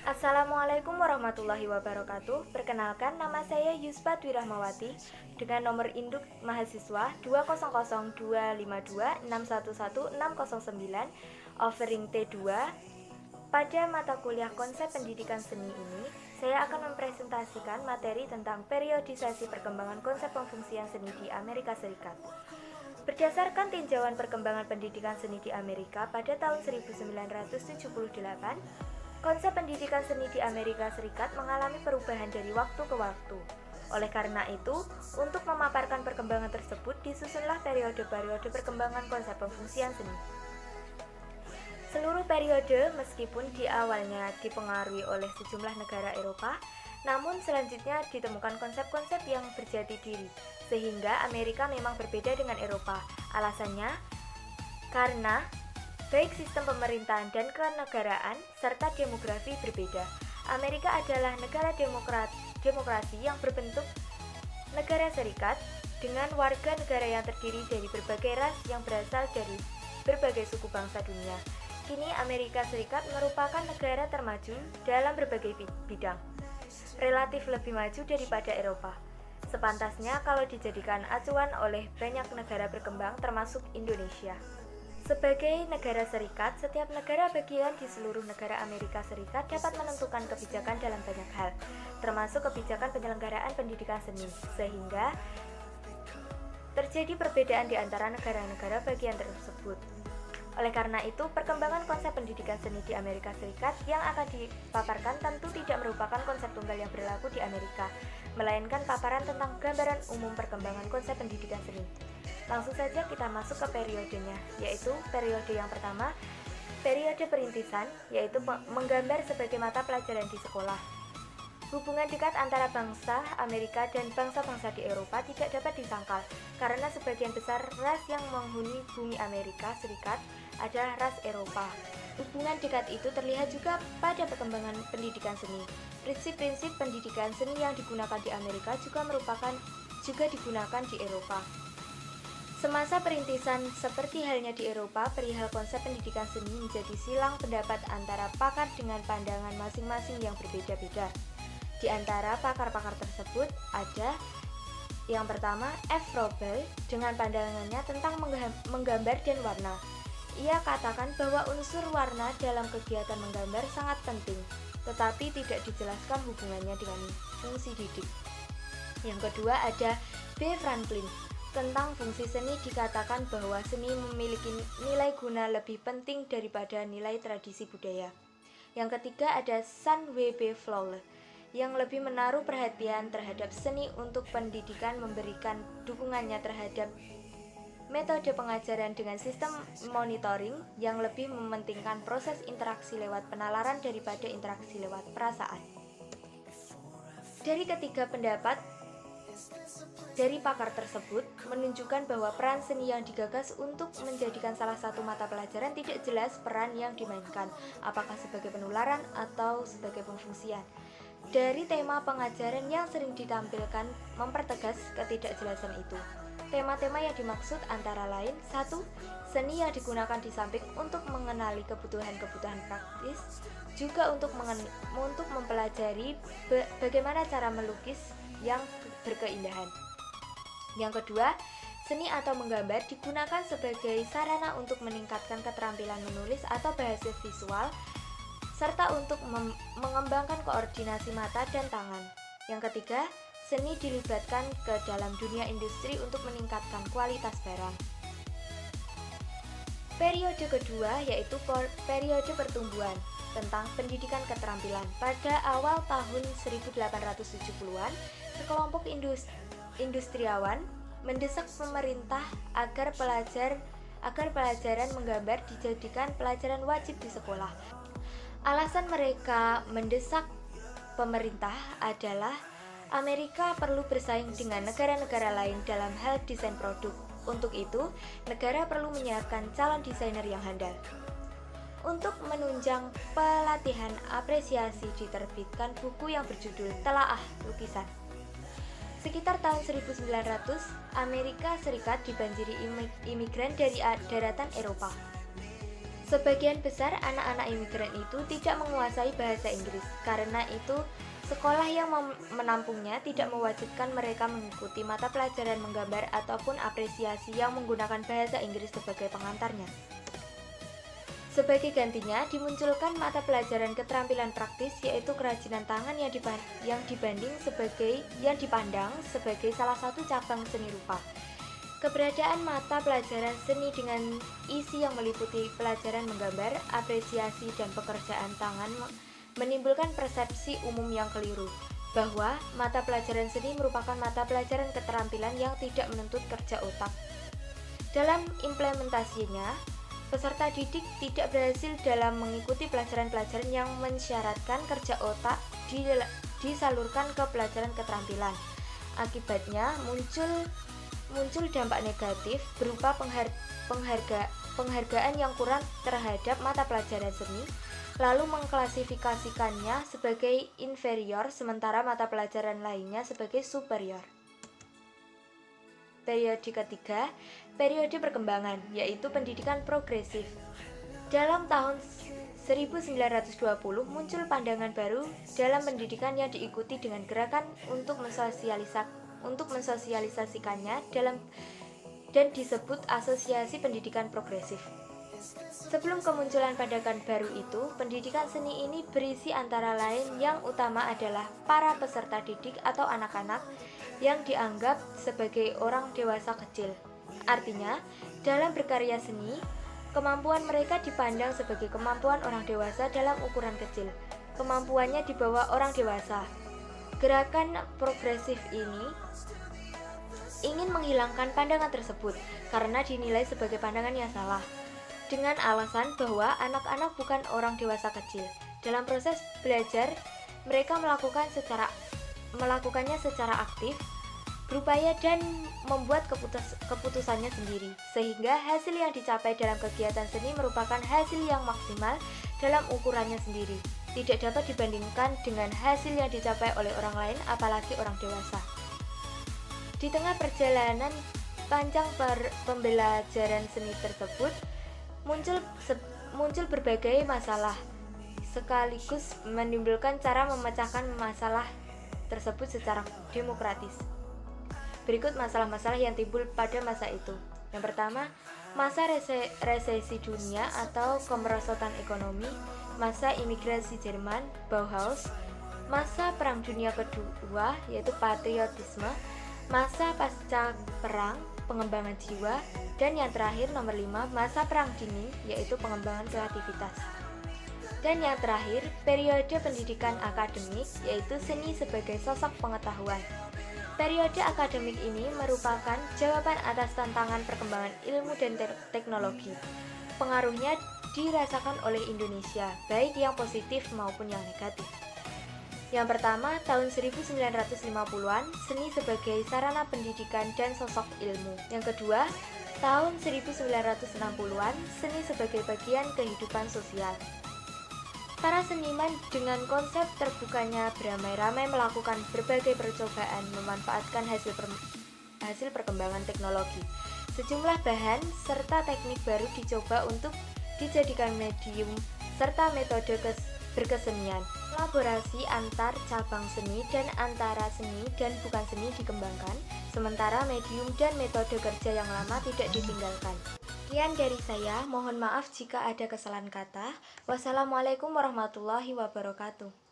Assalamualaikum warahmatullahi wabarakatuh. Perkenalkan, nama saya Yusfa Dwi Rahmawati dengan nomor induk mahasiswa 2002526116009 offering T2. Pada mata kuliah konsep pendidikan seni ini, saya akan mempresentasikan materi tentang periodisasi perkembangan konsep pemfungsian seni di Amerika Serikat. Berdasarkan tinjauan perkembangan pendidikan seni di Amerika pada tahun 1978, konsep pendidikan seni di Amerika Serikat mengalami perubahan dari waktu ke waktu. Oleh karena itu, untuk memaparkan perkembangan tersebut, disusunlah periode-periode perkembangan konsep pemfungsian seni. Seluruh periode, meskipun di awalnya dipengaruhi oleh sejumlah negara Eropa, namun selanjutnya ditemukan konsep-konsep yang berjati diri, sehingga Amerika memang berbeda dengan Eropa. Alasannya, karena baik sistem pemerintahan dan kenegaraan serta demografi berbeda. Amerika adalah negara demokrasi yang berbentuk negara serikat dengan warga negara yang terdiri dari berbagai ras yang berasal dari berbagai suku bangsa dunia. Kini Amerika Serikat merupakan negara termaju dalam berbagai bidang, relatif lebih maju daripada Eropa. Sepantasnya kalau dijadikan acuan oleh banyak negara berkembang termasuk Indonesia. Sebagai negara serikat, setiap negara bagian di seluruh negara Amerika Serikat dapat menentukan kebijakan dalam banyak hal, termasuk kebijakan penyelenggaraan pendidikan seni, sehingga terjadi perbedaan di antara negara-negara bagian tersebut. Oleh karena itu, perkembangan konsep pendidikan seni di Amerika Serikat yang akan dipaparkan tentu tidak merupakan konsep tunggal yang berlaku di Amerika, melainkan paparan tentang gambaran umum perkembangan konsep pendidikan seni. Langsung saja kita masuk ke periodenya, yaitu periode yang pertama, periode perintisan, yaitu menggambar sebagai mata pelajaran di sekolah. Hubungan dekat antara bangsa Amerika dan bangsa-bangsa di Eropa tidak dapat disangkal, karena sebagian besar ras yang menghuni bumi Amerika Serikat adalah ras Eropa. Hubungan dekat itu terlihat juga pada perkembangan pendidikan seni. Prinsip-prinsip pendidikan seni yang digunakan di Amerika juga digunakan di Eropa. Semasa perintisan, seperti halnya di Eropa, perihal konsep pendidikan seni menjadi silang pendapat antara pakar dengan pandangan masing-masing yang berbeda-beda. Di antara pakar-pakar tersebut ada yang pertama, F. Froebel dengan pandangannya tentang menggambar dan warna. Ia katakan bahwa unsur warna dalam kegiatan menggambar sangat penting, tetapi tidak dijelaskan hubungannya dengan fungsi didik. Yang kedua ada B. Franklin. Tentang fungsi seni dikatakan bahwa seni memiliki nilai guna lebih penting daripada nilai tradisi budaya. Yang ketiga ada Sun W. B. Fowler yang lebih menaruh perhatian terhadap seni untuk pendidikan, memberikan dukungannya terhadap metode pengajaran dengan sistem monitoring yang lebih mementingkan proses interaksi lewat penalaran daripada interaksi lewat perasaan. Dari ketiga pendapat dari pakar tersebut menunjukkan bahwa peran seni yang digagas untuk menjadikan salah satu mata pelajaran tidak jelas peran yang dimainkan, apakah sebagai penularan atau sebagai pemfungsian. Dari tema pengajaran yang sering ditampilkan mempertegas ketidakjelasan itu. Tema-tema yang dimaksud antara lain 1. Seni yang digunakan di samping untuk mengenali kebutuhan-kebutuhan praktis, juga untuk mempelajari bagaimana cara melukis yang berkeindahan. Yang kedua, seni atau menggambar digunakan sebagai sarana untuk meningkatkan keterampilan menulis atau bahasa visual, serta untuk mengembangkan koordinasi mata dan tangan. Yang ketiga, seni dilibatkan ke dalam dunia industri untuk meningkatkan kualitas barang. Periode kedua yaitu periode pertumbuhan tentang pendidikan keterampilan. Pada awal tahun 1870-an, sekelompok industriawan mendesak pemerintah agar pelajaran menggambar dijadikan pelajaran wajib di sekolah. Alasan mereka mendesak pemerintah adalah Amerika perlu bersaing dengan negara-negara lain dalam hal desain produk. Untuk itu, negara perlu menyiapkan calon desainer yang handal. Untuk menunjang pelatihan apresiasi diterbitkan buku yang berjudul Telaah Lukisan. Sekitar tahun 1900, Amerika Serikat dibanjiri imigran dari daratan Eropa. Sebagian besar anak-anak imigran itu tidak menguasai bahasa Inggris, karena itu sekolah yang menampungnya tidak mewajibkan mereka mengikuti mata pelajaran menggambar ataupun apresiasi yang menggunakan bahasa Inggris sebagai pengantarnya. Sebagai gantinya, dimunculkan mata pelajaran keterampilan praktis, yaitu kerajinan tangan yang dipandang sebagai salah satu cabang seni rupa. Keberadaan mata pelajaran seni dengan isi yang meliputi pelajaran menggambar, apresiasi, dan pekerjaan tangan menimbulkan persepsi umum yang keliru bahwa mata pelajaran seni merupakan mata pelajaran keterampilan yang tidak menuntut kerja otak. Dalam implementasinya, peserta didik tidak berhasil dalam mengikuti pelajaran-pelajaran yang mensyaratkan kerja otak disalurkan ke pelajaran keterampilan. Akibatnya muncul dampak negatif berupa penghargaan yang kurang terhadap mata pelajaran seni, lalu mengklasifikasikannya sebagai inferior sementara mata pelajaran lainnya sebagai superior. Periode ketiga, periode perkembangan, yaitu pendidikan progresif. Dalam tahun 1920 muncul pandangan baru dalam pendidikan yang diikuti dengan gerakan untuk mensosialisasikannya dan disebut Asosiasi Pendidikan Progresif. Sebelum kemunculan pandangan baru itu, pendidikan seni ini berisi antara lain yang utama adalah para peserta didik atau anak-anak yang dianggap sebagai orang dewasa kecil. Artinya, dalam berkarya seni, kemampuan mereka dipandang sebagai kemampuan orang dewasa dalam ukuran kecil. Kemampuannya di bawah orang dewasa. Gerakan progresif ini ingin menghilangkan pandangan tersebut karena dinilai sebagai pandangan yang salah, dengan alasan bahwa anak-anak bukan orang dewasa kecil. Dalam proses belajar, mereka melakukannya secara aktif, berupaya dan membuat keputusannya sendiri, sehingga hasil yang dicapai dalam kegiatan seni merupakan hasil yang maksimal dalam ukurannya sendiri, tidak dapat dibandingkan dengan hasil yang dicapai oleh orang lain, apalagi orang dewasa. Di tengah perjalanan panjang pembelajaran seni tersebut, muncul berbagai masalah, sekaligus menimbulkan cara memecahkan masalah tersebut secara demokratis. Berikut masalah-masalah yang timbul pada masa itu. Yang pertama, masa resesi dunia atau kemerosotan ekonomi, masa imigrasi Jerman, Bauhaus, masa Perang Dunia Kedua, yaitu patriotisme, masa pasca perang, pengembangan jiwa, dan yang terakhir nomor 5, masa Perang Dingin, yaitu pengembangan kreativitas. Dan yang terakhir, periode pendidikan akademik, yaitu seni sebagai sosok pengetahuan. Periode akademik ini merupakan jawaban atas tantangan perkembangan ilmu dan teknologi. Pengaruhnya dirasakan oleh Indonesia, baik yang positif maupun yang negatif. Yang pertama, tahun 1950-an, seni sebagai sarana pendidikan dan sosok ilmu. Yang kedua, tahun 1960-an, seni sebagai bagian kehidupan sosial. Para seniman dengan konsep terbukanya beramai-ramai melakukan berbagai percobaan memanfaatkan hasil perkembangan teknologi. Sejumlah bahan serta teknik baru dicoba untuk dijadikan medium serta metode berkesenian. Kolaborasi antar cabang seni dan antara seni dan bukan seni dikembangkan, sementara medium dan metode kerja yang lama tidak ditinggalkan. Sekian dari saya, mohon maaf jika ada kesalahan kata. Wassalamualaikum warahmatullahi wabarakatuh.